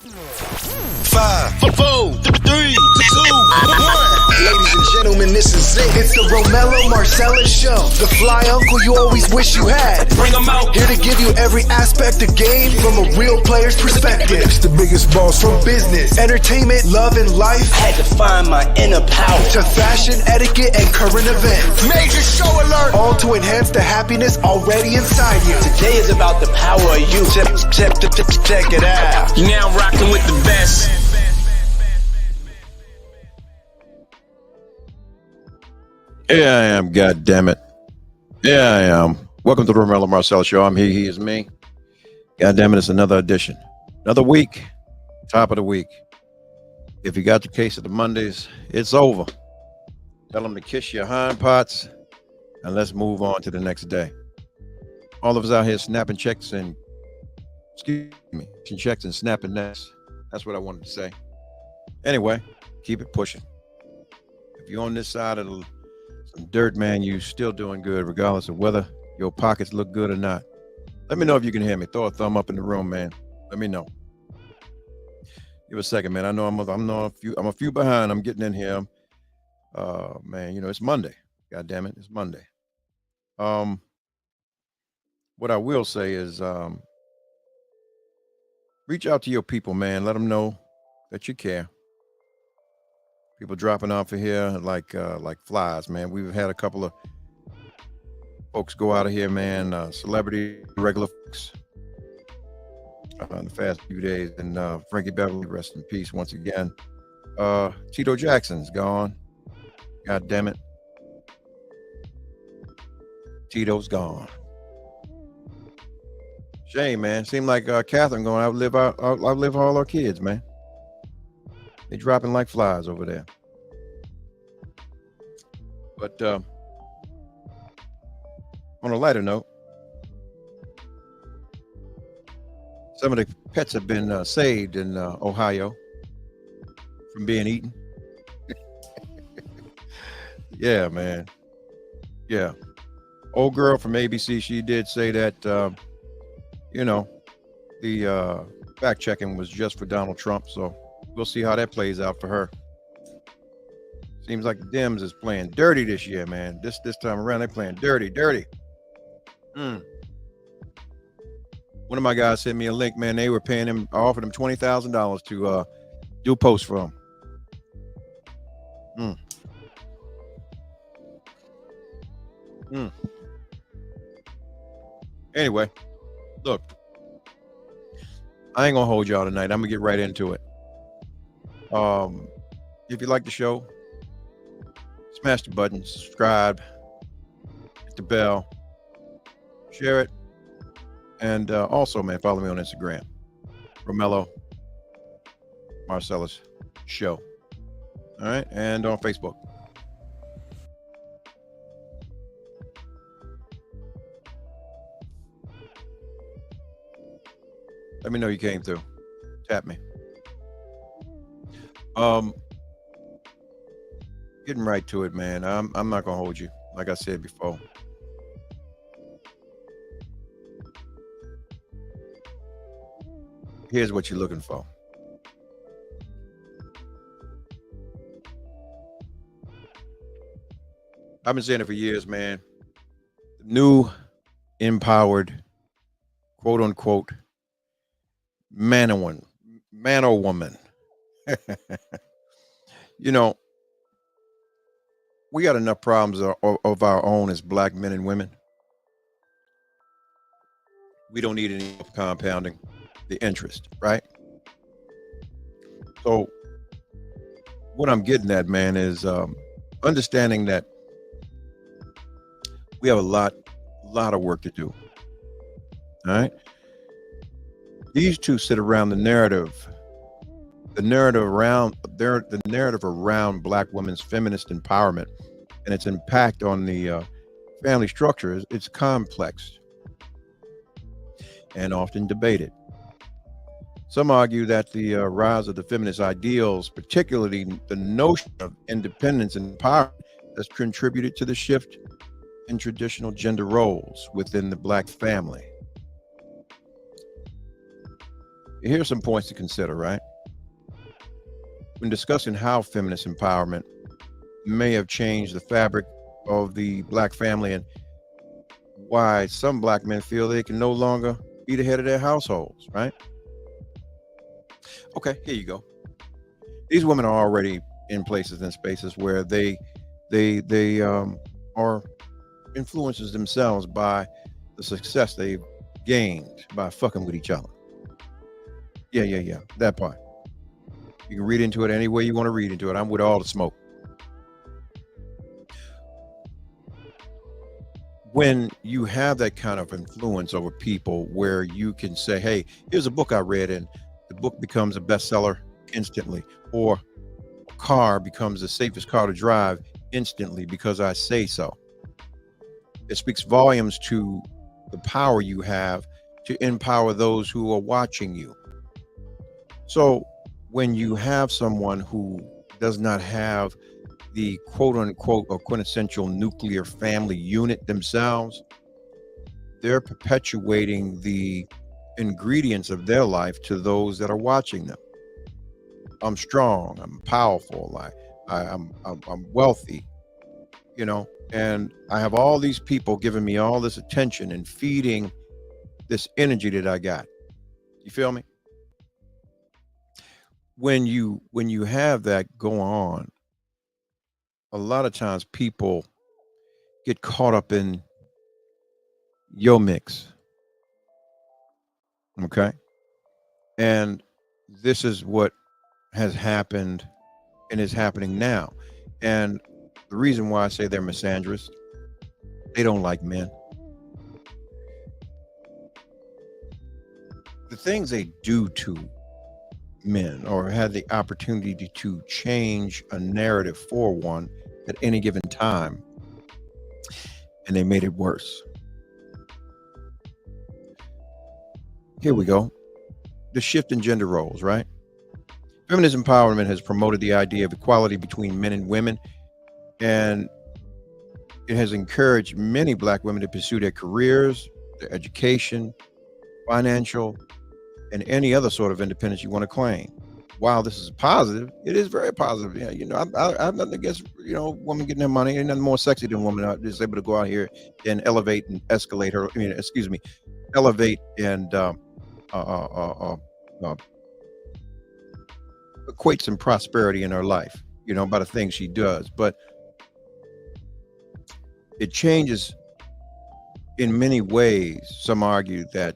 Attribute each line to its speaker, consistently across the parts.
Speaker 1: 5, 4, 3, 2, 1.
Speaker 2: Ladies and gentlemen, this is it. It's the Romello Marcellus Show. The fly uncle you always wish you had.
Speaker 1: Bring them out.
Speaker 2: Here to give you every aspect of game from a real player's perspective. It's the biggest boss from business, entertainment, love, and life.
Speaker 1: Had to find my inner power.
Speaker 2: To fashion, etiquette, and current events.
Speaker 1: Major show alert.
Speaker 2: All to enhance the happiness already inside you.
Speaker 1: Today is about the power of you. Check it out. You're now rocking with the best.
Speaker 3: Yeah, I am. God damn it. Yeah, I am. Welcome to the Romello Marcellus Show. I'm he is me. God damn it, it's another edition. Another week. Top of the week. If you got your case of the Mondays, it's over. Tell them to kiss your hind parts and let's move on to the next day. All of us out here snapping checks and checks and snapping necks. That's what I wanted to say. Anyway, keep it pushing. If you're on this side of some dirt, man, you still doing good regardless of whether your pockets look good or not. Let me know if you can hear me. Throw a thumb up in the room, man. Let me know. Give a second, man. I know I'm a few behind. I'm getting in here. Man, you know, it's Monday. God damn it, it's Monday. What I will say is reach out to your people, man. Let them know that you care. People dropping off of here like flies, man. We've had a couple of folks go out of here, man. Celebrity, regular folks in the past few days. And Frankie Beverly, rest in peace once again. Tito Jackson's gone. God damn it. Tito's gone. Shame, man. Seemed like Catherine going to outlive all our kids, man. They dropping like flies over there. But on a lighter note, some of the pets have been saved in Ohio from being eaten. Yeah, man. Yeah. Old girl from ABC, she did say that, you know, the fact checking was just for Donald Trump. So we'll see how that plays out for her. Seems like the Dems is playing dirty this year, man. This time around, they're playing dirty. One of my guys sent me a link, man. They were paying him, I offered him $20,000 to do posts for him. Anyway, look, I ain't gonna hold y'all tonight. I'm gonna get right into it. If you like the show, smash the button, subscribe, hit the bell, share it, and also, man, follow me on Instagram, Romello Marcellus Show. All right, and on Facebook. Let me know you came through. Tap me. Getting right to it, man. I'm not gonna hold you, like I said before. Here's what you're looking for. I've been saying it for years, man. The new empowered, quote unquote, man or woman. You know, we got enough problems of our own as black men and women. We don't need any compounding the interest, right? So what I'm getting at, man, is understanding that we have a lot of work to do. All right. These two sit around the narrative around black women's feminist empowerment and its impact on the family structure. It's complex and often debated. Some argue that the rise of the feminist ideals, particularly the notion of independence and empowerment, has contributed to the shift in traditional gender roles within the black family. here's some points to consider, right? When discussing how feminist empowerment may have changed the fabric of the Black family and why some Black men feel they can no longer be the head of their households, right? Okay, here you go. These women are already in places and spaces where they are influences themselves by the success they've gained by fucking with each other. Yeah, that part. You can read into it any way you want to read into it. I'm with all the smoke. When you have that kind of influence over people where you can say, hey, here's a book I read and the book becomes a bestseller instantly, or a car becomes the safest car to drive instantly because I say so. It speaks volumes to the power you have to empower those who are watching you. So when you have someone who does not have the quote unquote or quintessential nuclear family unit themselves, they're perpetuating the ingredients of their life to those that are watching them. I'm strong, I'm powerful, I'm wealthy, you know, and I have all these people giving me all this attention and feeding this energy that I got. You feel me? When you have that go on, a lot of times people get caught up in your mix. Okay. And this is what has happened and is happening now. And the reason why I say they're misandrists, they don't like men. The things they do to men or had the opportunity to change a narrative for one at any given time, and they made it worse. Here we go. The shift in gender roles, right? Feminist empowerment has promoted the idea of equality between men and women, and it has encouraged many Black women to pursue their careers, their education, financial, and any other sort of independence you want to claim. While this is positive, it is very positive. Yeah, you know, I have nothing against, you know, women getting their money. Ain't nothing more sexy than a woman is able to go out here and elevate and escalate her. I mean, elevate and equate some prosperity in her life, you know, by the things she does. But it changes in many ways. Some argue that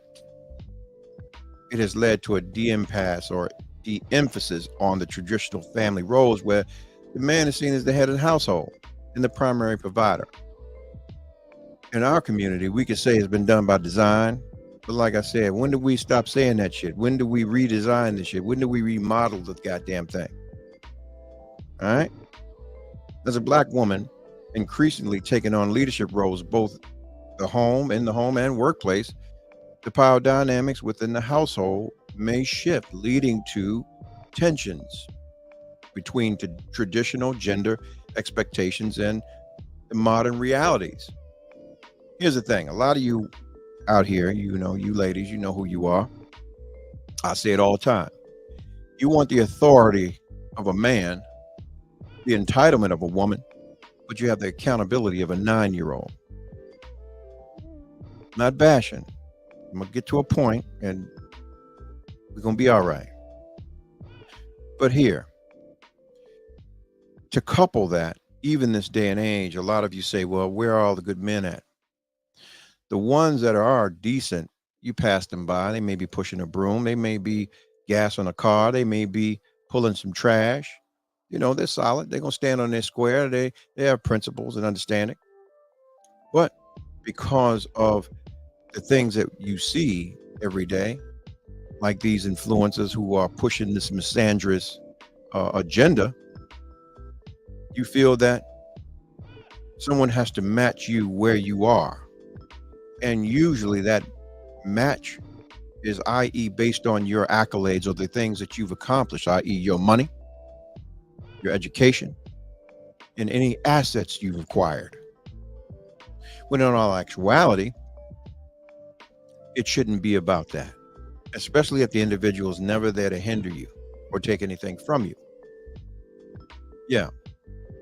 Speaker 3: it has led to a de-impasse or de-emphasis on the traditional family roles where the man is seen as the head of the household and the primary provider. In our community, we could say it's been done by design, but like I said, when do we stop saying that shit? When do we redesign this shit? When do we remodel the goddamn thing? All right? As a Black woman, increasingly taking on leadership roles, both in the home and workplace, the power dynamics within the household may shift, leading to tensions between traditional gender expectations and the modern realities. Here's the thing. A lot of you out here, you know, you ladies, you know who you are. I say it all the time. You want the authority of a man, the entitlement of a woman, but you have the accountability of a 9-year-old. Not bashing. I'm going to get to a point and we're going to be all right. But here, to couple that, even this day and age, a lot of you say, well, where are all the good men at? The ones that are decent, you pass them by. They may be pushing a broom. They may be gas on a car. They may be pulling some trash. You know, they're solid. They're going to stand on their square. They have principles and understanding. But because of the things that you see every day, like these influencers who are pushing this misandrist agenda, you feel that someone has to match you where you are. And usually that match is, i.e., based on your accolades or the things that you've accomplished, i.e., your money, your education, and any assets you've acquired. When in all actuality, it shouldn't be about that. especially if the individual is never there to hinder you or take anything from you. Yeah,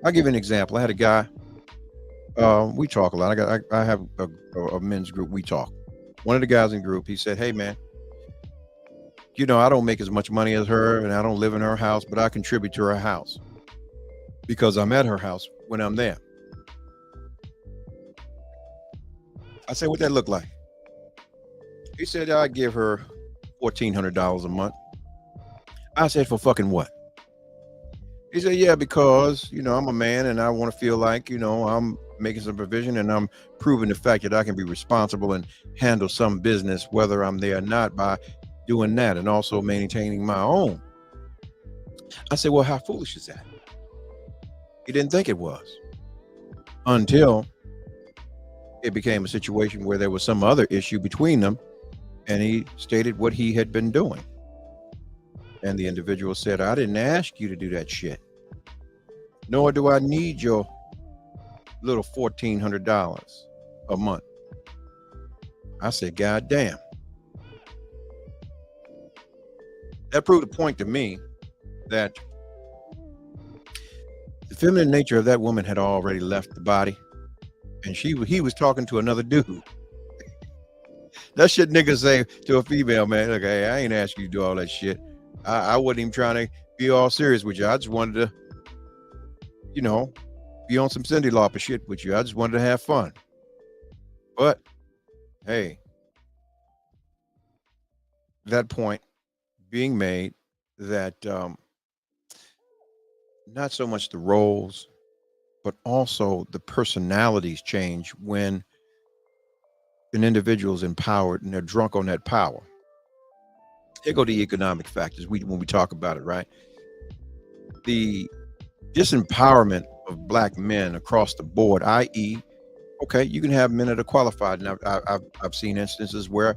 Speaker 3: I'll give you an example. I had a guy. We talk a lot. I have a men's group. We talk. One of the guys in the group, he said, "Hey, man, I don't make as much money as her, and I don't live in her house, but I contribute to her house because I'm at her house when I'm there." I said, "What that look like?" He said, "I give her $1,400 a month." I said, "For fucking what?" He said, "Yeah, because, I'm a man and I want to feel like, I'm making some provision and I'm proving the fact that I can be responsible and handle some business, whether I'm there or not, by doing that and also maintaining my own." I said, "Well, how foolish is that?" He didn't think it was until it became a situation where there was some other issue between them, and he stated what he had been doing. And the individual said, "I didn't ask you to do that shit, nor do I need your little $1,400 a month." I said, "God damn." That proved a point to me that the feminine nature of that woman had already left the body, and he was talking to another dude. That shit niggas say to a female, man, "Look, hey, I ain't asking you to do all that shit. I wasn't even trying to be all serious with you. I just wanted to, be on some Cindy Lauper shit with you. I just wanted to have fun." But hey, that point being made that not so much the roles, but also the personalities change when an individual is empowered and they're drunk on that power. Here go the economic factors when we talk about it, right? The disempowerment of black men across the board, i.e., okay, you can have men that are qualified. And I've seen instances where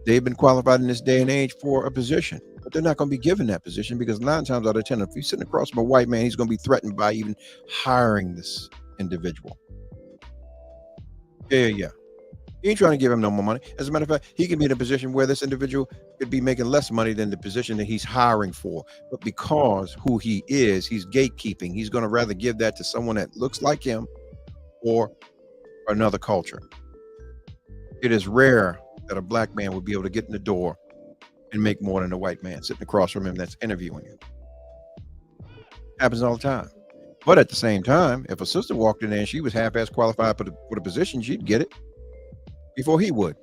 Speaker 3: they've been qualified in this day and age for a position, but they're not going to be given that position because 9 times out of 10, if you're sitting across from a white man, he's going to be threatened by even hiring this individual. Yeah. He ain't trying to give him no more money. As a matter of fact, he can be in a position where this individual could be making less money than the position that he's hiring for. But because who he is, he's gatekeeping. He's going to rather give that to someone that looks like him or another culture. It is rare that a black man would be able to get in the door and make more than a white man sitting across from him that's interviewing him. Happens all the time. But at the same time, if a sister walked in there and she was half-ass qualified for the position, she'd get it before he would.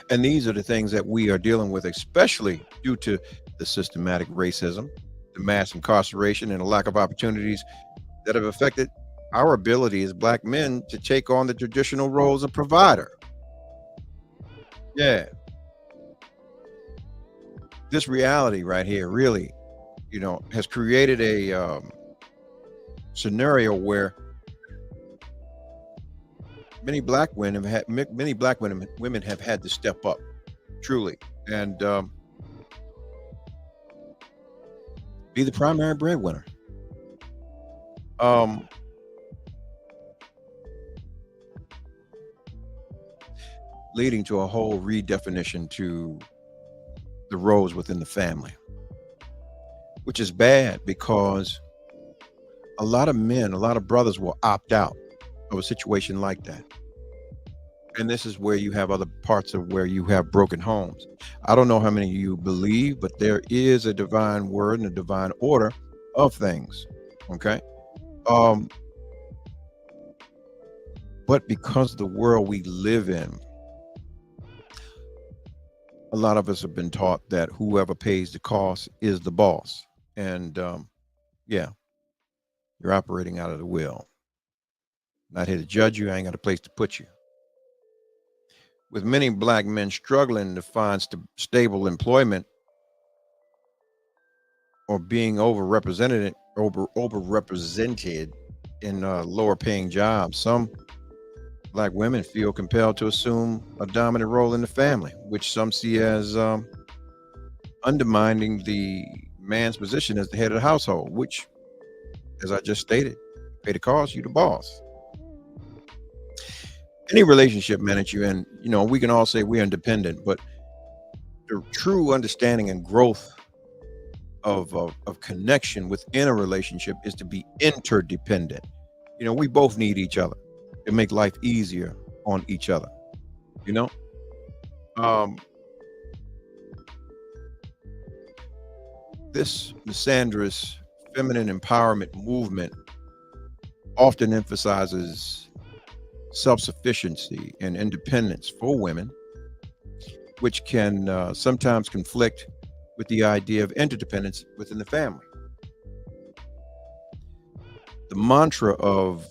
Speaker 3: And these are the things that we are dealing with, especially due to the systematic racism, the mass incarceration, and the lack of opportunities that have affected our ability as black men to take on the traditional roles of provider. Yeah. This reality right here really, has created a scenario where many black women have had to step up, truly, and be the primary breadwinner. Leading to a whole redefinition to the roles within the family, which is bad because a lot of brothers will opt out of a situation like that. And this is where you have other parts of where you have broken homes. I don't know how many of you believe, but there is a divine word and a divine order of things. Okay. But because of the world we live in, a lot of us have been taught that whoever pays the cost is the boss. And yeah, you're operating out of the will. Not here to judge you. I ain't got a place to put you. With many black men struggling to find stable employment or being overrepresented in lower paying jobs, some black women feel compelled to assume a dominant role in the family, which some see as undermining the man's position as the head of the household, which, as I just stated, pay the cost, you the boss. Any relationship, man, that you're in, we can all say we're independent, but the true understanding and growth of connection within a relationship is to be interdependent. You know, we both need each other to make life easier on each other. You know, um, this misandrist feminine empowerment movement often emphasizes self-sufficiency and independence for women, which can sometimes conflict with the idea of interdependence within the family. The mantra of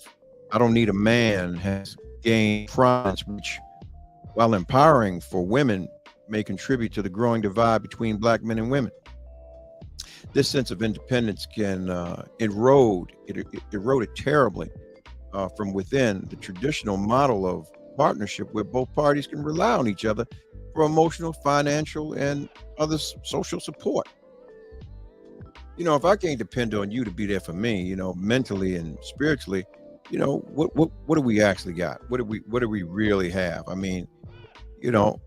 Speaker 3: "I don't need a man" has gained prominence, which, while empowering for women, may contribute to the growing divide between black men and women. This sense of independence can erode it terribly from within the traditional model of partnership, where both parties can rely on each other for emotional, financial, and other social support. You know, if I can't depend on you to be there for me, you know, mentally and spiritually, you know, what do we actually got? What do we really have? I mean, you know,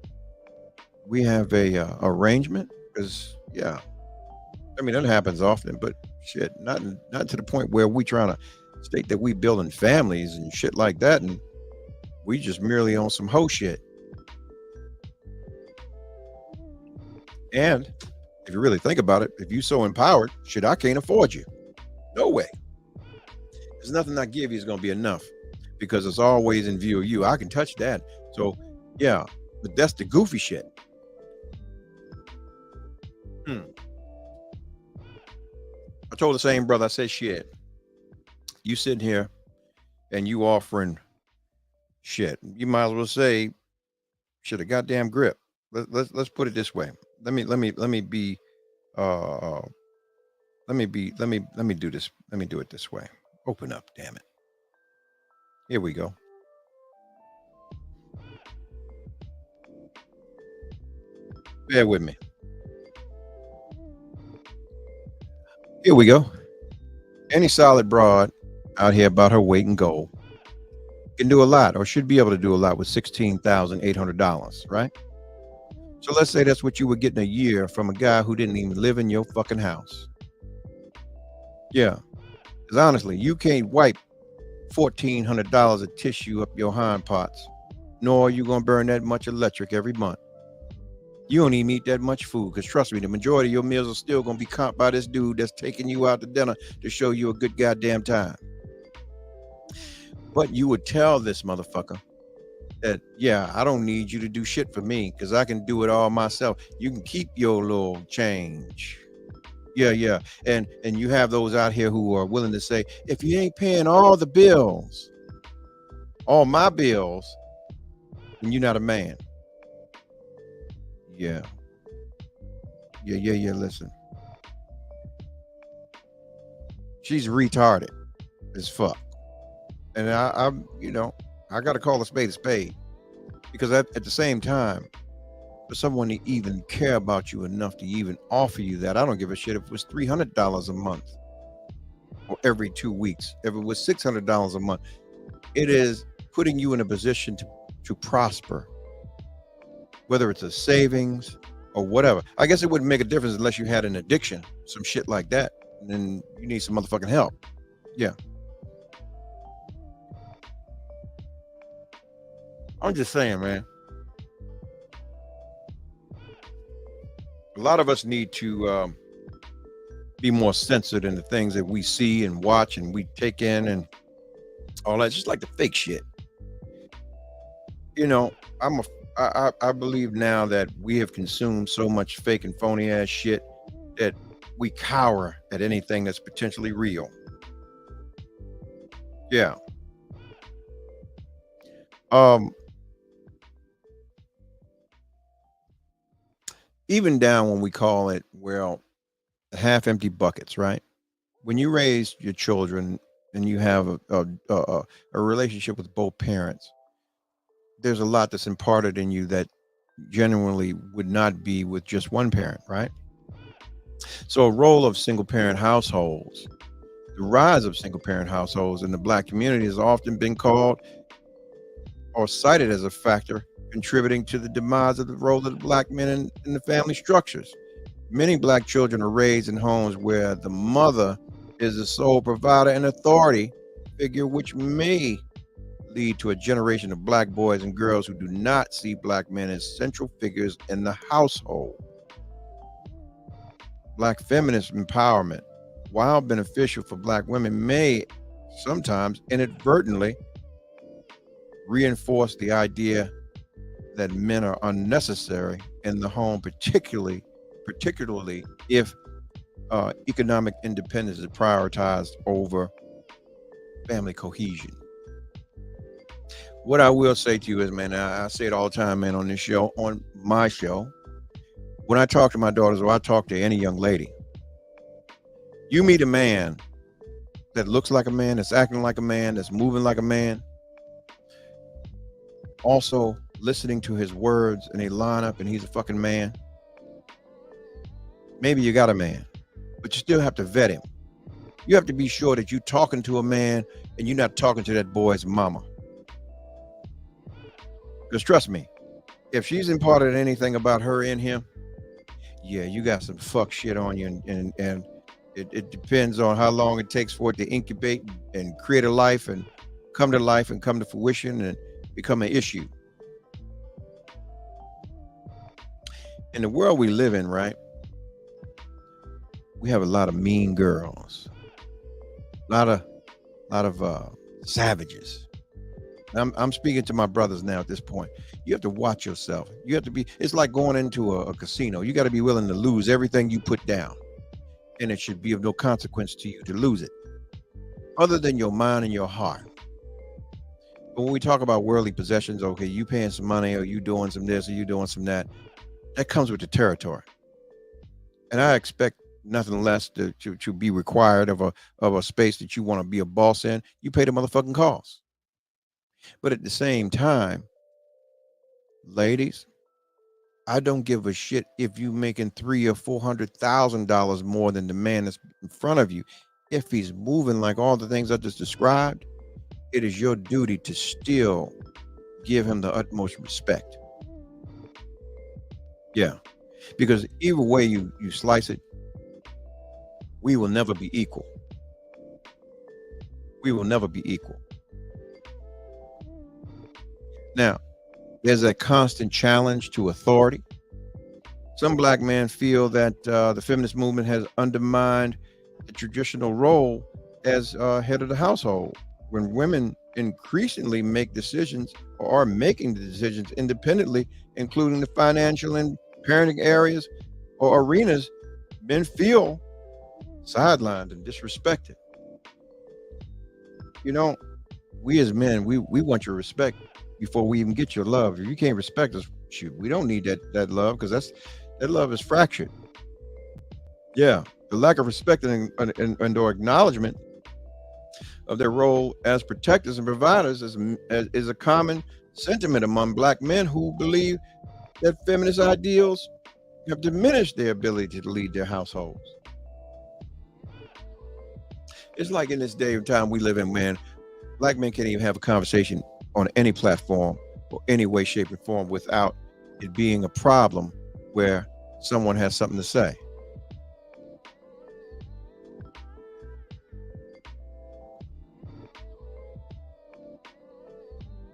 Speaker 3: we have a arrangement, because yeah, I mean, that happens often, but shit, not to the point where we trying to state that we building families and shit like that, and we just merely on some hoe shit. And if you really think about it, if you so empowered, shit, I can't afford you. No way. There's nothing I give you is going to be enough, because it's always in view of you. I can touch that. So yeah, but that's the goofy shit. I told the same brother, I said, shit, you sitting here and you offering shit. You might as well say, shit, a goddamn grip. Let's put it this way. Let me be let me do this. Let me do it this way. Open up, damn it. Here we go. Bear with me. Here we go. Any solid broad out here about her weight in gold can do a lot, or should be able to do a lot, with $16,800, right? So let's say that's what you were getting a year from a guy who didn't even live in your fucking house. Yeah, because honestly, you can't wipe $1,400 of tissue up your hind parts, nor are you gonna burn that much electric every month. You don't even eat that much food, because trust me, the majority of your meals are still gonna be comped by this dude that's taking you out to dinner to show you a good goddamn time. But you would tell this motherfucker that, yeah, I don't need you to do shit for me, because I can do it all myself. You can keep your little change. Yeah. And you have those out here who are willing to say, if you ain't paying all the bills, all my bills, then you're not a man. Yeah. Listen. She's retarded as fuck. And I'm, you know, I got to call a spade, because at the same time, for someone to even care about you enough to even offer you that, I don't give a shit if it was $300 a month or every 2 weeks. If it was $600 a month, it is putting you in a position to prosper, whether it's a savings or whatever. I guess it wouldn't make a difference unless you had an addiction, some shit like that, and then you need some motherfucking help. Yeah. I'm just saying, man. A lot of us need to be more censored in the things that we see and watch and we take in and all that. Just like the fake shit. You know, I believe now that we have consumed so much fake and phony ass shit that we cower at anything that's potentially real. Yeah. Even down when we call it, well, half empty buckets, right? When you raise your children and you have a relationship with both parents, there's a lot that's imparted in you that genuinely would not be with just one parent, right? So a role of single parent households, the rise of single parent households in the Black community has often been called or cited as a factor contributing to the demise of the role of the black men in the family structures. Many black children are raised in homes where the mother is the sole provider and authority figure, which may lead to a generation of black boys and girls who do not see black men as central figures in the household. Black feminist empowerment, while beneficial for black women, may sometimes inadvertently reinforce the idea that men are unnecessary in the home, particularly if economic independence is prioritized over family cohesion. What I will say to you is, man, I say it all the time, man, on this show, on my show. When I talk to my daughters or I talk to any young lady, you meet a man that looks like a man, that's acting like a man, that's moving like a man, also listening to his words and they line up and he's a fucking man. Maybe you got a man, but you still have to vet him. You have to be sure that you're talking to a man and you're not talking to that boy's mama. Because trust me, if she's imparted anything about her in him, yeah, you got some fuck shit on you, and it depends on how long it takes for it to incubate and create a life and come to fruition and become an issue. In the world we live in, right, we have a lot of mean girls, a lot of savages. I'm speaking to my brothers now at this point. You have to watch yourself. You have to be, it's like going into a casino. You got to be willing to lose everything you put down. And it should be of no consequence to you to lose it, other than your mind and your heart. But when we talk about worldly possessions, okay, you paying some money, or you doing some this, or you doing some that, that comes with the territory. And I expect nothing less to be required of a space that you want to be a boss in. You pay the motherfucking cost. But at the same time, ladies, I don't give a shit if you making $300,000 or $400,000 more than the man that's in front of you. If he's moving like all the things I just described, it is your duty to still give him the utmost respect. Yeah, because either way you slice it, we will never be equal. We will never be equal. Now, there's a constant challenge to authority. Some black men feel that the feminist movement has undermined the traditional role as head of the household, when women increasingly make decisions or are making the decisions independently, including the financial and parenting areas or arenas. Men feel sidelined and disrespected. You know, we as men, we want your respect before we even get your love. If you can't respect us, shoot, we don't need that love, because that love is fractured. Yeah, the lack of respect and or acknowledgement of their role as protectors and providers is a common sentiment among black men who believe that feminist ideals have diminished their ability to lead their households. It's like in this day and time we live in, man, black men can't even have a conversation on any platform or any way, shape, or form without it being a problem where someone has something to say.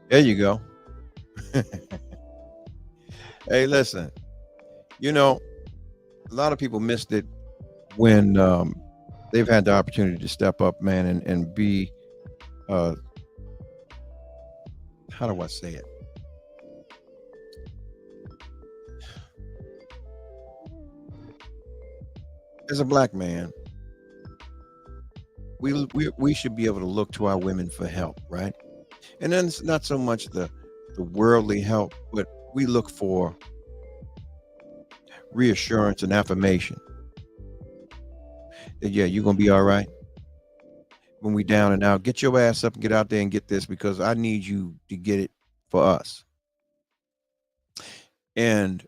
Speaker 3: There you go. Hey, listen, you know, a lot of people missed it when they've had the opportunity to step up, man, and be how do I say it? As a black man, we should be able to look to our women for help, right? And then it's not so much the worldly help, but we look for reassurance and affirmation that, yeah, you're gonna be all right. When we down and out, get your ass up and get out there and get this, because I need you to get it for us. And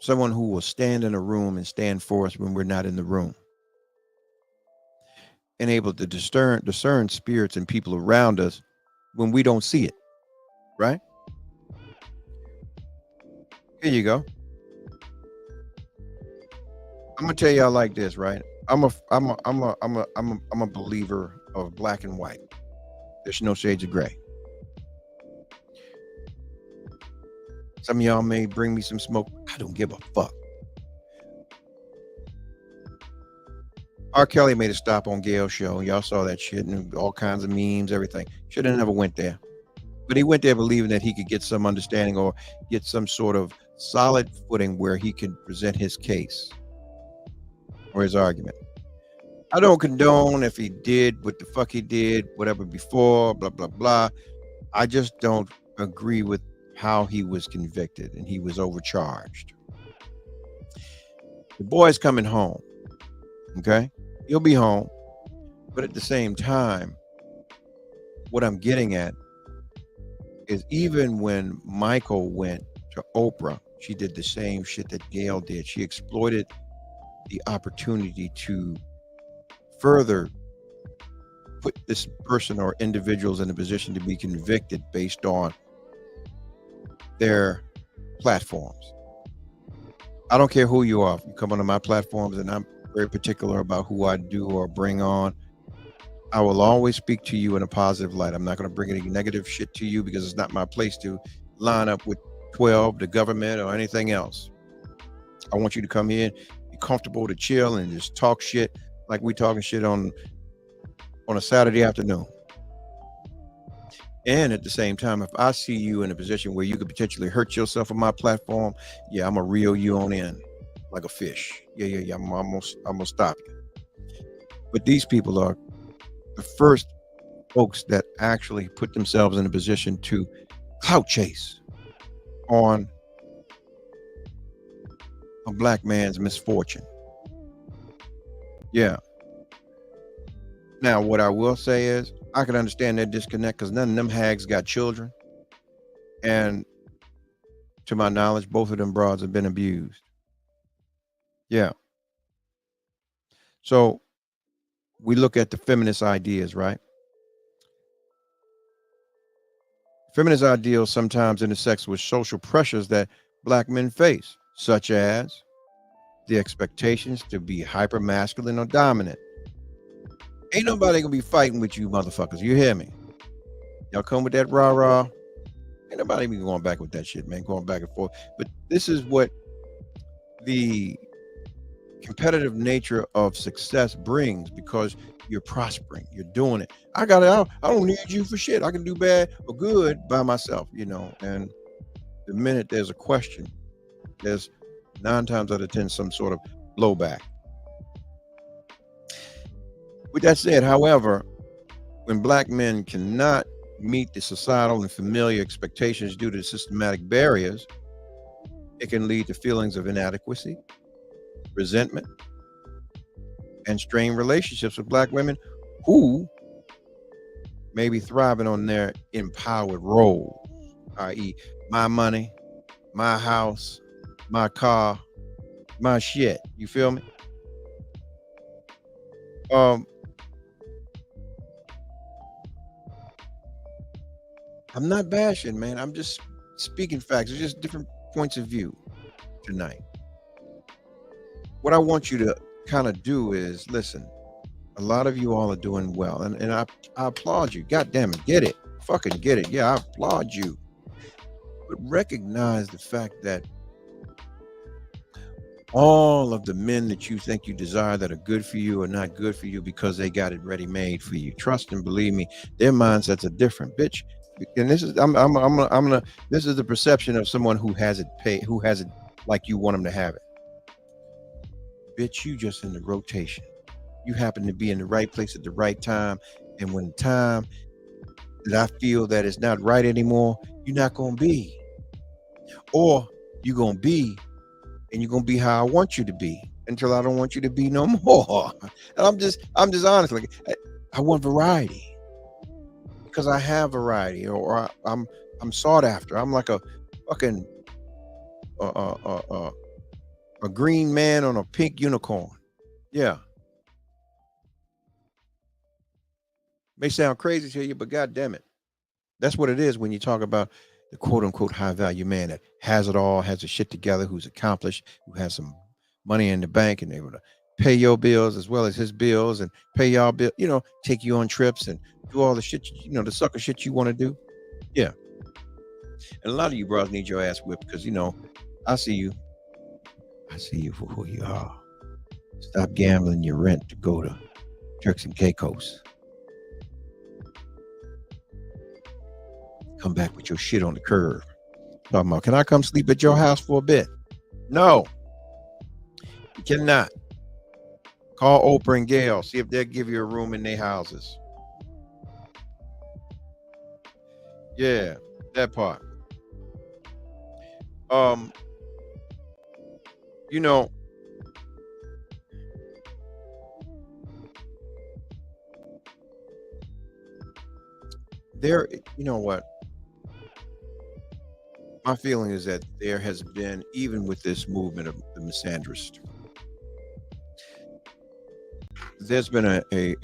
Speaker 3: someone who will stand in a room and stand for us when we're not in the room, and able to discern spirits and people around us when we don't see it, right? Here you go. I'm gonna tell y'all like this, right? I'm a believer of black and white. There's no shades of gray. Some of y'all may bring me some smoke. I don't give a fuck. R. Kelly made a stop on Gail's show. Y'all saw that shit and all kinds of memes, everything. Should have never went there. But he went there believing that he could get some understanding or get some sort of solid footing where he could present his case or his argument. I don't condone if he did what the fuck he did, whatever before, blah, blah, blah. I just don't agree with how he was convicted and he was overcharged. The boy's coming home. Okay? He'll be home. But at the same time, what I'm getting at is even when Michael went to Oprah, she did the same shit that Gail did. She exploited the opportunity to further put this person or individuals in a position to be convicted based on their platforms. I don't care who you are. You come onto my platforms, and I'm very particular about who I do or bring on. I will always speak to you in a positive light. I'm not going to bring any negative shit to you because it's not my place to line up with 12, the government, or anything else. I want you to come in, be comfortable to chill and just talk shit like we talking shit on a Saturday afternoon. And at the same time, if I see you in a position where you could potentially hurt yourself on my platform, yeah, I'm gonna reel you on in like a fish. Yeah. I'm gonna stop you. But these people are the first folks that actually put themselves in a position to clout chase on a black man's misfortune. Yeah. Now, what I will say is I can understand that disconnect because none of them hags got children. And to my knowledge, both of them broads have been abused. Yeah. So we look at the feminist ideas, right? Feminist ideals sometimes intersect with social pressures that black men face, such as the expectations to be hyper masculine or dominant. Ain't nobody gonna be fighting with you motherfuckers. You hear me? Y'all come with that rah-rah. Ain't nobody be going back with that shit, man. Going back and forth. But this is what the competitive nature of success brings because you're prospering. You're doing it. I don't need you for shit. I can do bad or good by myself, you know. And the minute there's a question, there's 9 times out of 10 some sort of blowback. With that said, however, when black men cannot meet the societal and familiar expectations due to systematic barriers, it can lead to feelings of inadequacy, resentment, and strained relationships with black women who may be thriving on their empowered roles, i.e., my money, my house, my car, my shit. You feel me? I'm not bashing, man. I'm just speaking facts. It's just different points of view tonight. What I want you to kind of do is listen. A lot of you all are doing well, and I applaud you. God damn it, get it, fucking get it. Yeah, I applaud you. But recognize the fact that all of the men that you think you desire that are good for you are not good for you because they got it ready made for you. Trust and believe me, their mindsets are different, bitch. And this is I'm gonna this is the perception of someone who has it like you want them to have it. Bitch, you just in the rotation. You happen to be in the right place at the right time, and when the time that I feel that it's not right anymore, you're not gonna be, or you're gonna be, and you're gonna be how I want you to be until I don't want you to be no more. And I'm just honest. Like I want variety. Because I have variety, or I'm sought after. I'm like a fucking a green man on a pink unicorn. Yeah, may sound crazy to you, but god damn it, that's what it is when you talk about the quote unquote high value man that has it all, has his shit together, who's accomplished, who has some money in the bank and able to pay your bills as well as his bills and pay y'all bill, take you on trips and do all the shit, the sucker shit you want to do. Yeah. And a lot of you bros need your ass whipped because, I see you. I see you for who you are. Stop gambling your rent to go to Turks and Caicos. Come back with your shit on the curb. Talking about, can I come sleep at your house for a bit? No. You cannot. Call Oprah and Gail. See if they'll give you a room in their houses. Yeah, that part. There, what? My feeling is that there has been, even with this movement of the misandrist, there's been a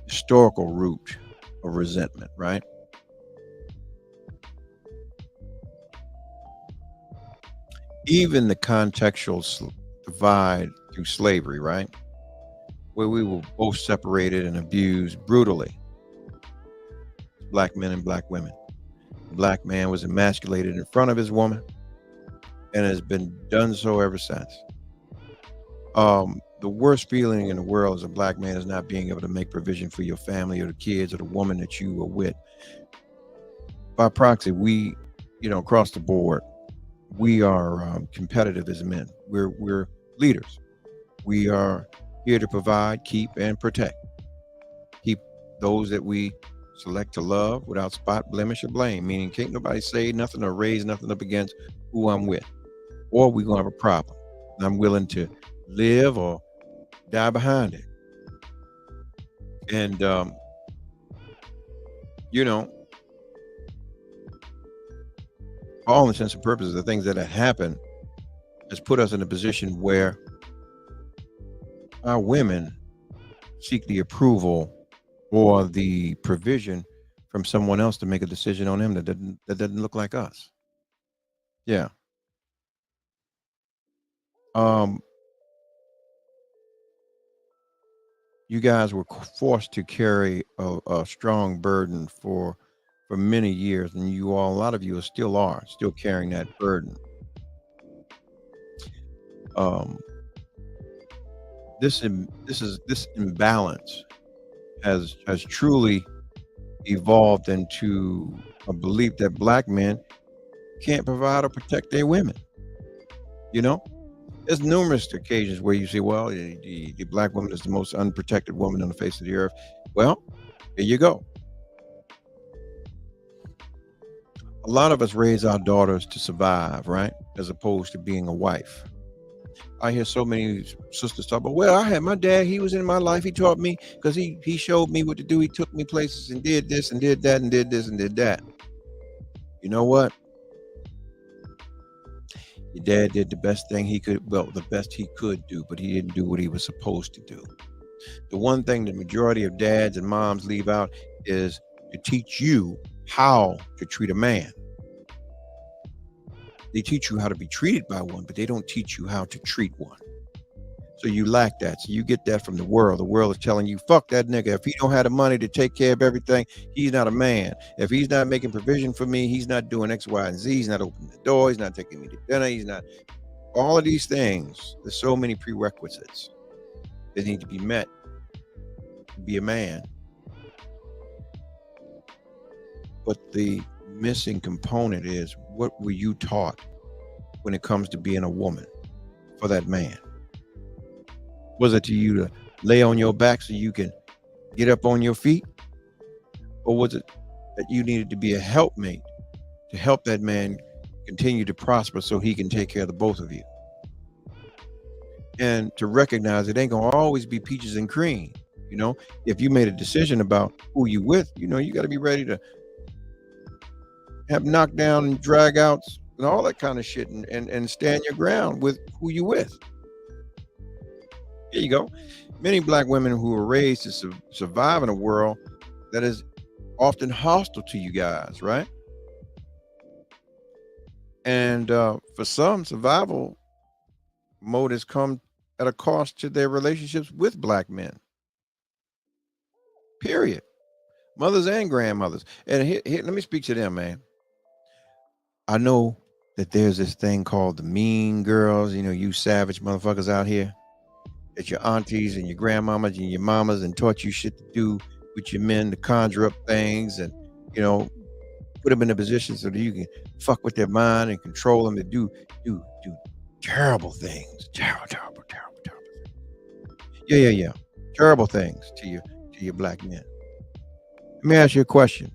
Speaker 3: historical root of resentment, right? Even the contextual divide through slavery, right? Where we were both separated and abused brutally. Black men and black women. The black man was emasculated in front of his woman and has been done so ever since. The worst feeling in the world as a black man is not being able to make provision for your family or the kids or the woman that you are with. By proxy, we, across the board, we are competitive as men. We're leaders. We are here to provide, keep, and protect. Keep those that we select to love without spot, blemish, or blame, meaning can't nobody say nothing or raise nothing up against who I'm with, or we're gonna have a problem. And I'm willing to live or die behind it. And for all intents and purposes, the things that have happened has put us in a position where our women seek the approval or the provision from someone else to make a decision on them that doesn't look like us. Yeah. You guys were forced to carry a strong burden for many years, and a lot of you still carrying that burden. This imbalance has truly evolved into a belief that black men can't provide or protect their women. There's numerous occasions where you say, well, the black woman is the most unprotected woman on the face of the earth. Well, here you go. A lot of us raise our daughters to survive, right? As opposed to being a wife. I hear so many sisters talk about, well, I had my dad, he was in my life, he taught me because he showed me what to do. He took me places and did this and did that and did this and did that. You know what? Your dad did the best he could do, but he didn't do what he was supposed to do. The one thing the majority of dads and moms leave out is to teach you how to treat a man. They teach you how to be treated by one, but they don't teach you how to treat one. So you lack that. So you get that from the world. The world is telling you, fuck that nigga. If he don't have the money to take care of everything, he's not a man. If he's not making provision for me, he's not doing X, Y, and Z. He's not opening the door. He's not taking me to dinner. He's not. All of these things, there's so many prerequisites that need to be met to be a man. But the missing component is, what were you taught when it comes to being a woman for that man? Was it to you to lay on your back so you can get up on your feet? Or was it that you needed to be a helpmate to help that man continue to prosper so he can take care of the both of you? And to recognize it ain't gonna always be peaches and cream. If you made a decision about who you with, you got to be ready to have knockdown and drag outs and all that kind of shit and stand your ground with who you with. Here you go. Many black women who were raised to survive in a world that is often hostile to you guys, right? And for some, survival mode has come at a cost to their relationships with black men. Period. Mothers and grandmothers. And here, let me speak to them, man. I know that there's this thing called the mean girls, you savage motherfuckers out here. That your aunties and your grandmamas and your mamas and taught you shit to do with your men to conjure up things and, you know, put them in a position so that you can fuck with their mind and control them to do terrible things. Terrible. Yeah. Terrible things to your black men. Let me ask you a question.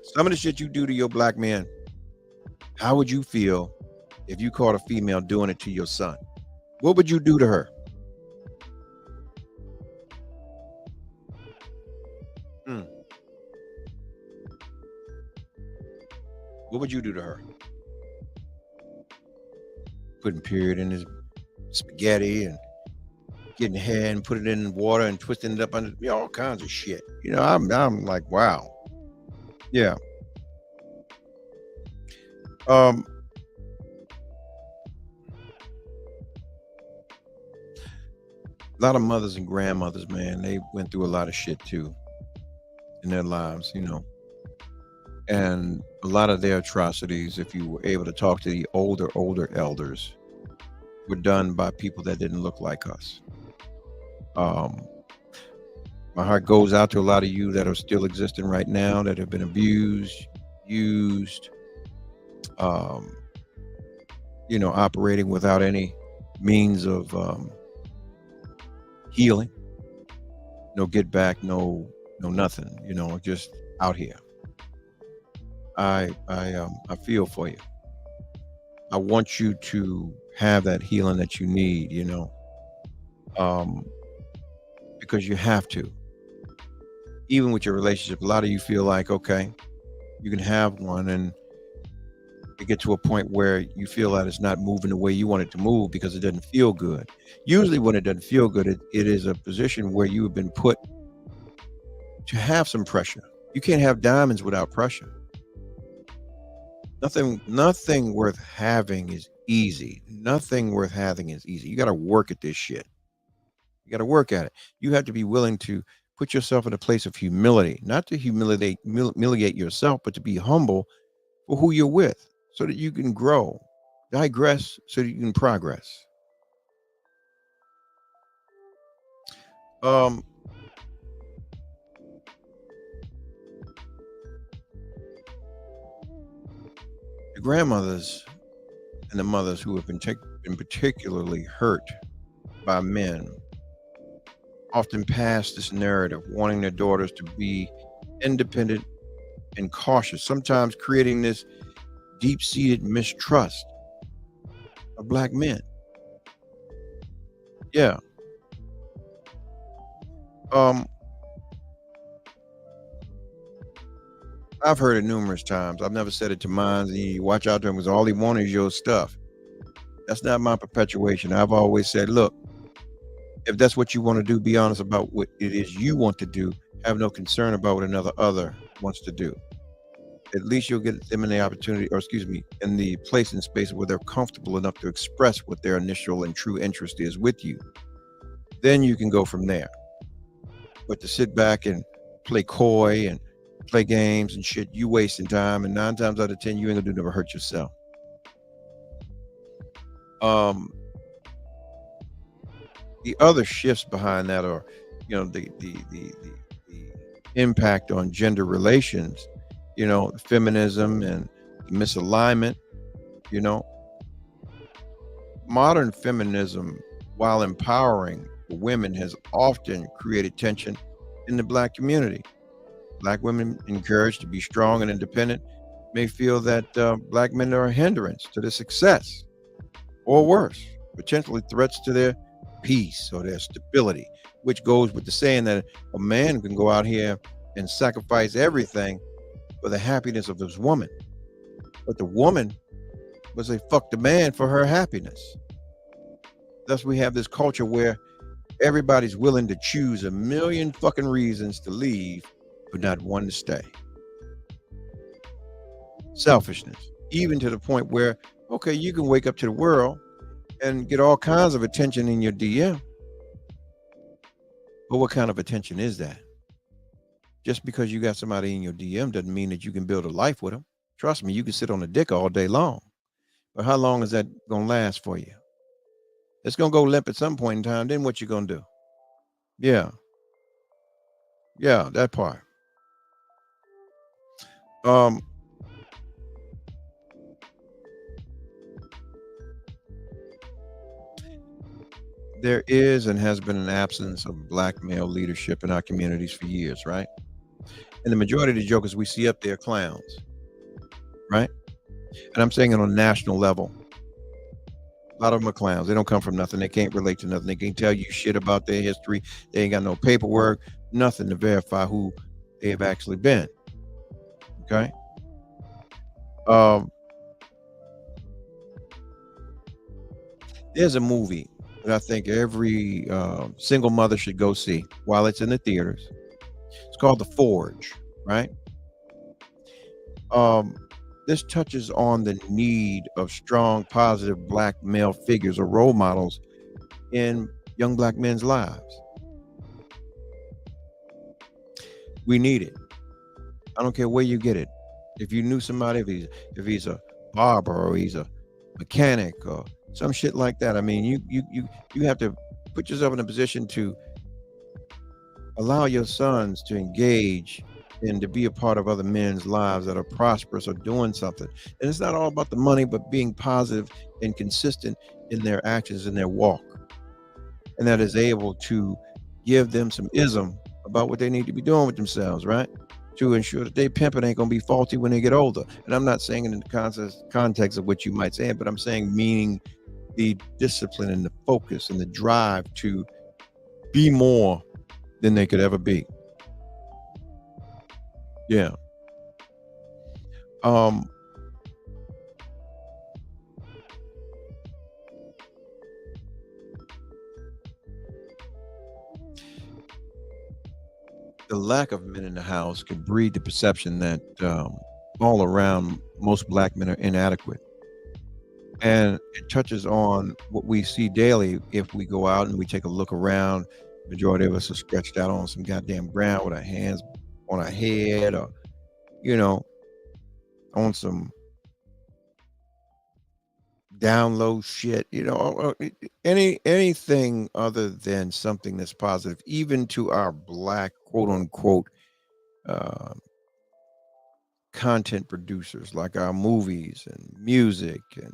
Speaker 3: Some of the shit you do to your black men, how would you feel if you caught a female doing it to your son? What would you do to her? What would you do to her? Putting period in his spaghetti and getting hair and put it in water and twisting it up under all kinds of shit. I'm like, wow. Yeah. A lot of mothers and grandmothers, man, they went through a lot of shit too in their lives, and a lot of their atrocities, if you were able to talk to the older elders, were done by people that didn't look like us. My heart goes out to a lot of you that are still existing right now, that have been abused, used, operating without any means of healing, no get back, no nothing, just out here. I feel for you. I want you to have that healing that you need, because you have to. Even with your relationship, a lot of you feel like, okay, you can have one and you get to a point where you feel that it's not moving the way you want it to move because it doesn't feel good. Usually when it doesn't feel good, it is a position where you have been put to have some pressure. You can't have diamonds without pressure. Nothing worth having is easy. Nothing worth having is easy. You got to work at this shit. You got to work at it. You have to be willing to put yourself in a place of humility, not to humiliate yourself, but to be humble for who you're with so that you can grow, digress so that you can progress. The grandmothers and the mothers who have been particularly hurt by men often pass this narrative, wanting their daughters to be independent and cautious, sometimes creating this deep-seated mistrust of black men. Yeah. I've heard it numerous times. I've never said it to mine. You watch out to him because all he wanted is your stuff. That's not my perpetuation. I've always said, look, if that's what you want to do, be honest about what it is you want to do. Have no concern about what another other wants to do. At least you'll get them in the opportunity, in the place and space where they're comfortable enough to express what their initial and true interest is with you. Then you can go from there. But to sit back and play coy and play games and shit, you wasting time, and 9 times out of 10 you ain't gonna do never hurt yourself. The other shifts behind that are, the impact on gender relations, feminism and misalignment. Modern feminism, while empowering women, has often created tension in the black community. Black women encouraged to be strong and independent may feel that black men are a hindrance to their success, or worse, potentially threats to their peace or their stability, which goes with the saying that a man can go out here and sacrifice everything for the happiness of his woman, but the woman must say fuck the man for her happiness. Thus we have this culture where everybody's willing to choose a million fucking reasons to leave, but not one to stay. selfishness, even to the point where, okay, you can wake up to the world and get all kinds of attention in your DM. But what kind of attention is that? Just because you got somebody in your DM doesn't mean that you can build a life with them. Trust me, you can sit on a dick all day long. But how long is that going to last for you? It's going to go limp at some point in time. Then what you going to do? Yeah. Yeah, that part. There is and has been an absence of black male leadership in our communities for years, right? And the majority of the jokers we see up there are clowns, right? And I'm saying it on a national level. A lot of them are clowns. They don't come from nothing. They can't relate to nothing. They can't tell you shit about their history. They ain't got no paperwork, nothing to verify who they have actually been. Okay. There's a movie that I think every single mother should go see while it's in the theaters. It's called The Forge, right? This touches on the need of strong, positive black male figures or role models in young black men's lives. We need it. I don't care where you get it. If you knew somebody, if he's a barber or he's a mechanic or some shit like that. I mean, you have to put yourself in a position to allow your sons to engage and to be a part of other men's lives that are prosperous or doing something. And it's not all about the money, but being positive and consistent in their actions and their walk. And that is able to give them some ism about what they need to be doing with themselves, right? To ensure that they pimping ain't gonna be faulty when they get older. And I'm not saying it in the context of what you might say, but I'm saying meaning the discipline and the focus and the drive to be more than they could ever be. Yeah. The lack of men in the house could breed the perception that all around most black men are inadequate. And it touches on what we see daily if we go out and we take a look around. Majority of us are stretched out on some goddamn ground with our hands on our head or, you know, on some down low shit, you know, or anything other than something that's positive, even to our black quote unquote content producers, like our movies and music and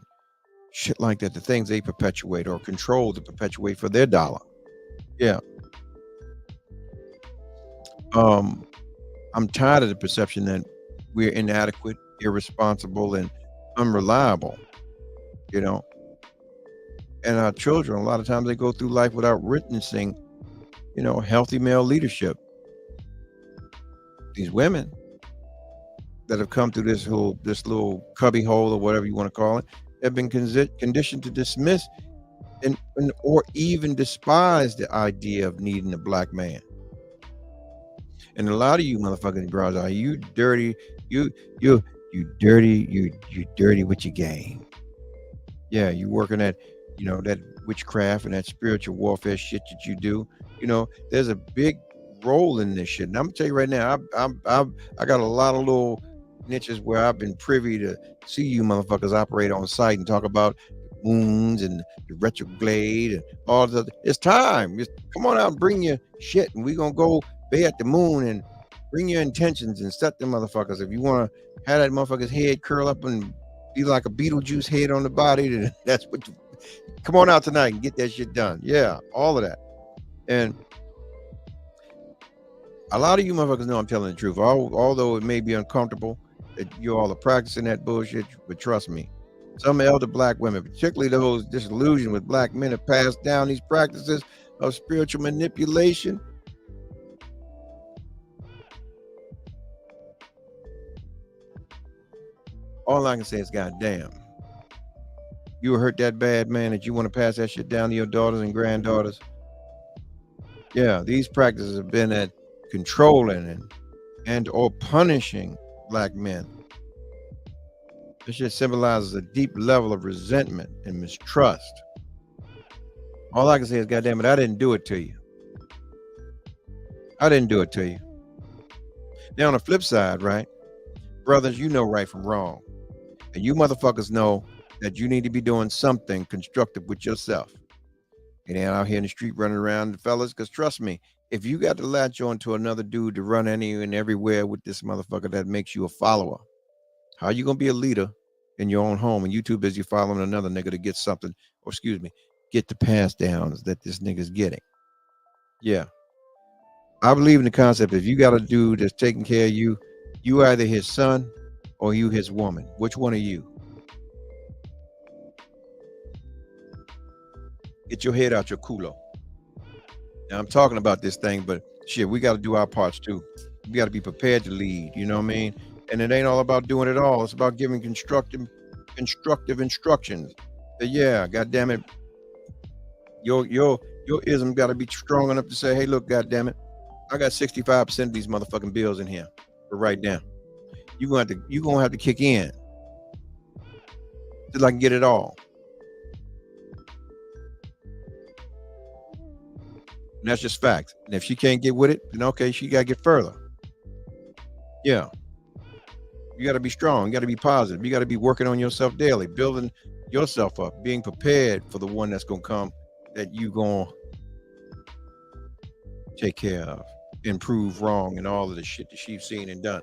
Speaker 3: shit like that, the things they perpetuate or control to perpetuate for their dollar. Yeah. I'm tired of the perception that we're inadequate, irresponsible, and unreliable, you know. And our children, a lot of times they go through life without witnessing, you know, healthy male leadership. These women that have come through this little cubby hole or whatever you want to call it, have been conditioned to dismiss and or even despise the idea of needing a black man. And a lot of you motherfucking bras are you dirty, you dirty with your game. Yeah, you working at, you know, that witchcraft and that spiritual warfare shit that you do. You know, there's a big role in this shit. And I'm gonna tell you right now, I got a lot of little niches where I've been privy to see you motherfuckers operate on site and talk about moons and the retrograde and all the other. It's time. Come on out and bring your shit, and we gonna go be at the moon and bring your intentions and set them motherfuckers. If you want to have that motherfucker's head curl up and be like a Beetlejuice head on the body, then that's what come on out tonight and get that shit done. Yeah, all of that. And a lot of you motherfuckers know I'm telling the truth. Although it may be uncomfortable that you all are practicing that bullshit, but trust me, some elder black women, particularly those disillusioned with black men, have passed down these practices of spiritual manipulation. All I can say is, goddamn, you were hurt that bad, man, that you want to pass that shit down to your daughters and granddaughters. Yeah, these practices have been at controlling and or punishing black men. This shit symbolizes a deep level of resentment and mistrust. All I can say is, goddamn it, I didn't do it to you. I didn't do it to you. Now, on the flip side, right? Brothers, you know right from wrong. And you motherfuckers know that you need to be doing something constructive with yourself. It ain't out here in the street running around, fellas, because trust me, if you got to latch on to another dude to run any and everywhere with this motherfucker that makes you a follower, how you going to be a leader in your own home and you too busy following another nigga to get something, or excuse me, get the pass downs that this nigga's getting? Yeah. I believe in the concept, if you got a dude that's taking care of you, you either his son or you his woman. Which one are you? Get your head out your culo. Now, I'm talking about this thing, but shit, we got to do our parts too. We got to be prepared to lead, you know what I mean? And it ain't all about doing it all. It's about giving constructive instructions. Yeah, goddamn it. Your ism got to be strong enough to say, hey, look, goddamn it, I got 65% of these motherfucking bills in here for right now. You're gonna have to kick in till I can get it all. And that's just facts. And if she can't get with it, then okay, she gotta get further. Yeah. You gotta be strong, you gotta be positive, you gotta be working on yourself daily, building yourself up, being prepared for the one that's gonna come that you gonna take care of, improve wrong, and all of the shit that she's seen and done.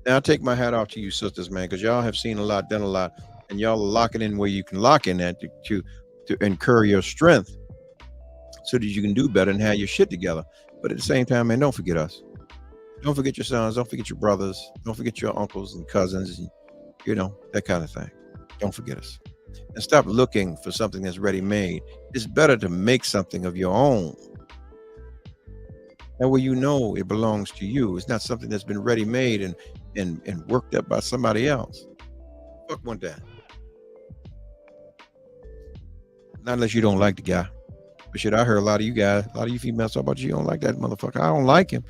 Speaker 3: Now I take my hat off to you sisters, man, because y'all have seen a lot, done a lot, and y'all are locking in where you can lock in at to incur your strength so that you can do better and have your shit together. But at the same time, man, don't forget us. Don't forget your sons, don't forget your brothers, don't forget your uncles and cousins, and you know, that kind of thing. Don't forget us. And stop looking for something that's ready made. It's better to make something of your own. That way you know it belongs to you. It's not something that's been ready made and worked up by somebody else. Fuck one that. Not unless you don't like the guy. But shit, I heard a lot of you guys, a lot of you females talk about you don't like that motherfucker. I don't like him.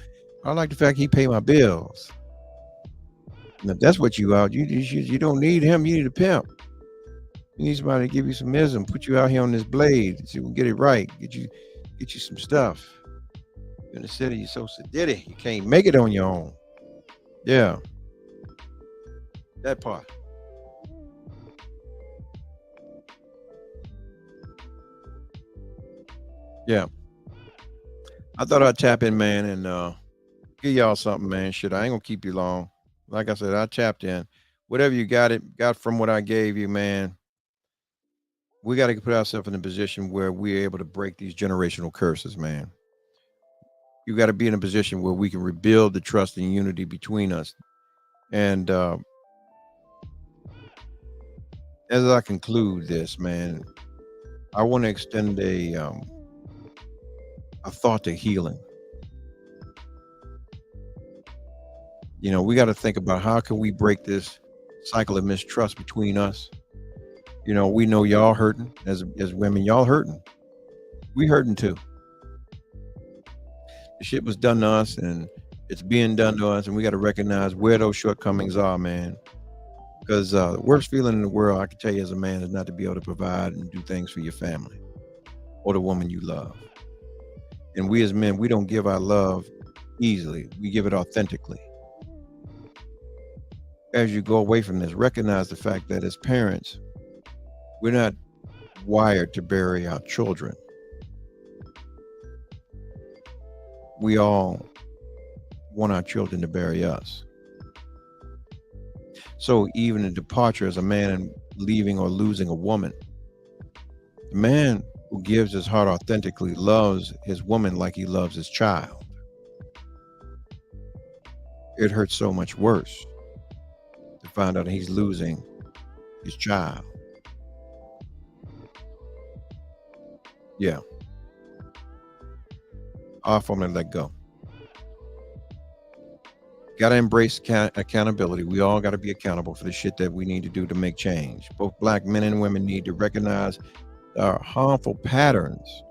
Speaker 3: I like the fact he pay my bills. And if that's what you are, you don't need him. You need a pimp. You need somebody to give you some ism, put you out here on this blade so you can get it right, get you some stuff. You're in the city, you're so sedity, you can't make it on your own. Yeah, that part. Yeah, I thought I'd tap in, man, and give y'all something, man. Shit, I ain't gonna keep you long. Like I said, I tapped in. Whatever you got from what I gave you, man. We got to put ourselves in a position where we're able to break these generational curses, man. You got to be in a position where we can rebuild the trust and unity between us. And as I conclude this, man, I want to extend a thought to healing. You know, we got to think about how can we break this cycle of mistrust between us. You know, we know y'all hurting as women, y'all hurting. We hurting too. The shit was done to us and it's being done to us, and we got to recognize where those shortcomings are, man. Because the worst feeling in the world, I can tell you as a man, is not to be able to provide and do things for your family or the woman you love. And we as men, we don't give our love easily. We give it authentically. As you go away from this, recognize the fact that as parents, we're not wired to bury our children. We all want our children to bury us. So even a departure as a man and leaving or losing a woman, the man who gives his heart authentically loves his woman like he loves his child. It hurts so much worse to find out he's losing his child. Yeah. Off from and let go. Got to embrace accountability. We all got to be accountable for the shit that we need to do to make change. Both black men and women need to recognize our harmful patterns.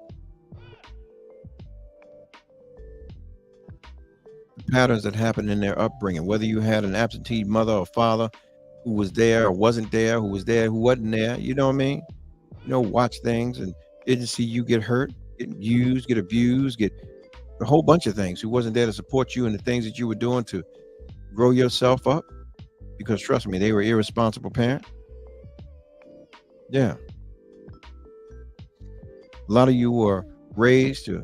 Speaker 3: The patterns that happen in their upbringing, whether you had an absentee mother or father who was there or wasn't there, who was there, who wasn't there. You know what I mean? You know, watch things and didn't see you get hurt, get used, get abused, get a whole bunch of things. Who wasn't there to support you and the things that you were doing to grow yourself up? Because trust me, they were irresponsible parents. Yeah. A lot of you were raised to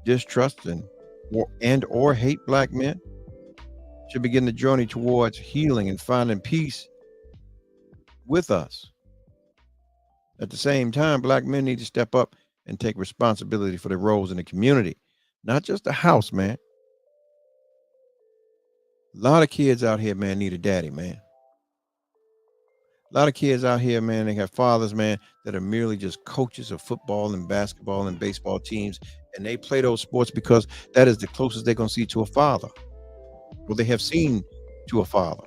Speaker 3: distrust and or hate black men. Should begin the journey towards healing and finding peace with us. At the same time, black men need to step up and take responsibility for their roles in the community, not just the house, man. A lot of kids out here, man, need a daddy, man. A lot of kids out here, man, they have fathers, man, that are merely just coaches of football and basketball and baseball teams, and they play those sports because that is the closest they're going to see to a father. Well, they have seen to a father.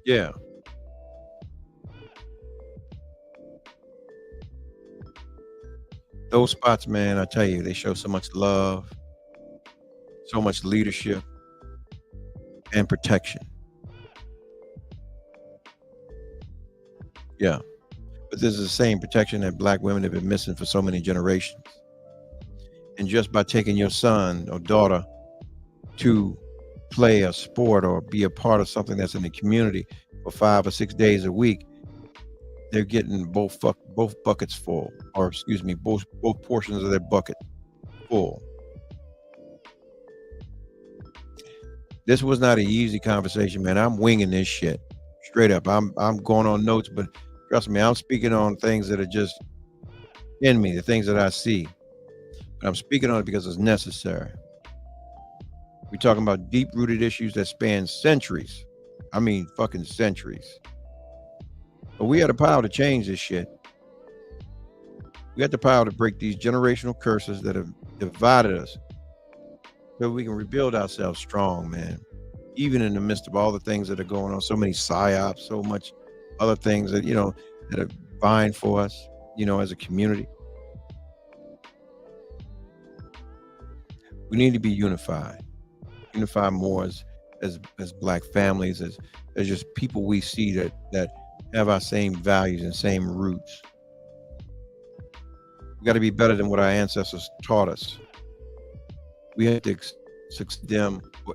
Speaker 3: Yeah. Those spots, man, I tell you, they show so much love, so much leadership, and protection. Yeah. But this is the same protection that black women have been missing for so many generations. And just by taking your son or daughter to play a sport or be a part of something that's in the community for 5 or 6 days a week, they're getting both buckets full, or excuse me, both portions of their bucket full. This was not an easy conversation, man. I'm winging this shit straight up. I'm going on notes, but trust me, I'm speaking on things that are just in me, the things that I see. But I'm speaking on it because it's necessary. We're talking about deep-rooted issues that span centuries. I mean, fucking centuries. But we have the power to change this shit. We got the power to break these generational curses that have divided us so we can rebuild ourselves strong, man. Even in the midst of all the things that are going on, so many psyops, so much other things that, you know, that are vying for us, you know, as a community. We need to be unified more as black families, as just people we see that have our same values and same roots. We got to be better than what our ancestors taught us. We have to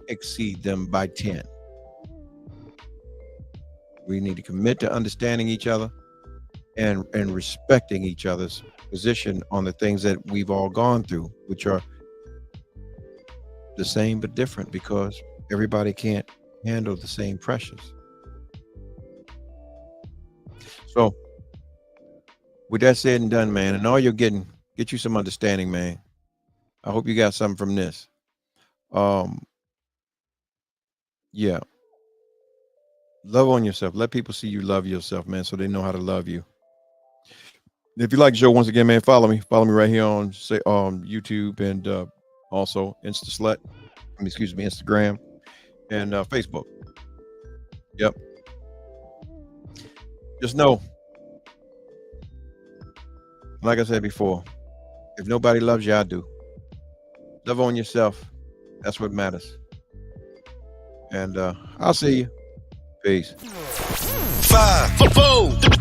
Speaker 3: exceed them by 10. We need to commit to understanding each other and respecting each other's position on the things that we've all gone through, which are the same but different because everybody can't handle the same pressures. So with that said and done, man, and all you're getting, get you some understanding, man. I hope you got something from this. Yeah. Love on yourself. Let people see you love yourself, man, so they know how to love you. If you like the show, once again, man, follow me. Follow me right here on YouTube and also Instagram and Facebook. Yep. Just know, like I said before, if nobody loves you, I do. Love on yourself. That's what matters. And I'll see you. Peace.
Speaker 2: 5, 4, 3, 2,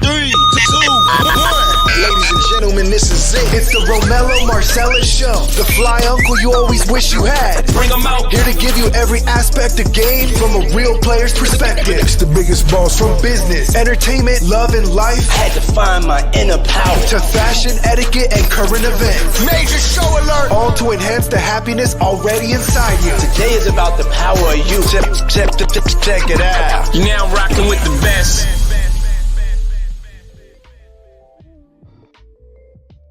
Speaker 2: 1. Ladies and gentlemen, this is it. It's the Romello Marcellus Show. The fly uncle you always wish you had.
Speaker 1: Bring 'em out.
Speaker 2: Here to give you every aspect of game from a real player's perspective. It's the biggest balls from business, entertainment, love, and life.
Speaker 1: Had to find my inner power.
Speaker 2: To fashion, etiquette, and current events.
Speaker 1: Major show alert.
Speaker 2: All to enhance the happiness already inside you.
Speaker 1: Today is about the power of you. Check it out. You're now rocking with the best.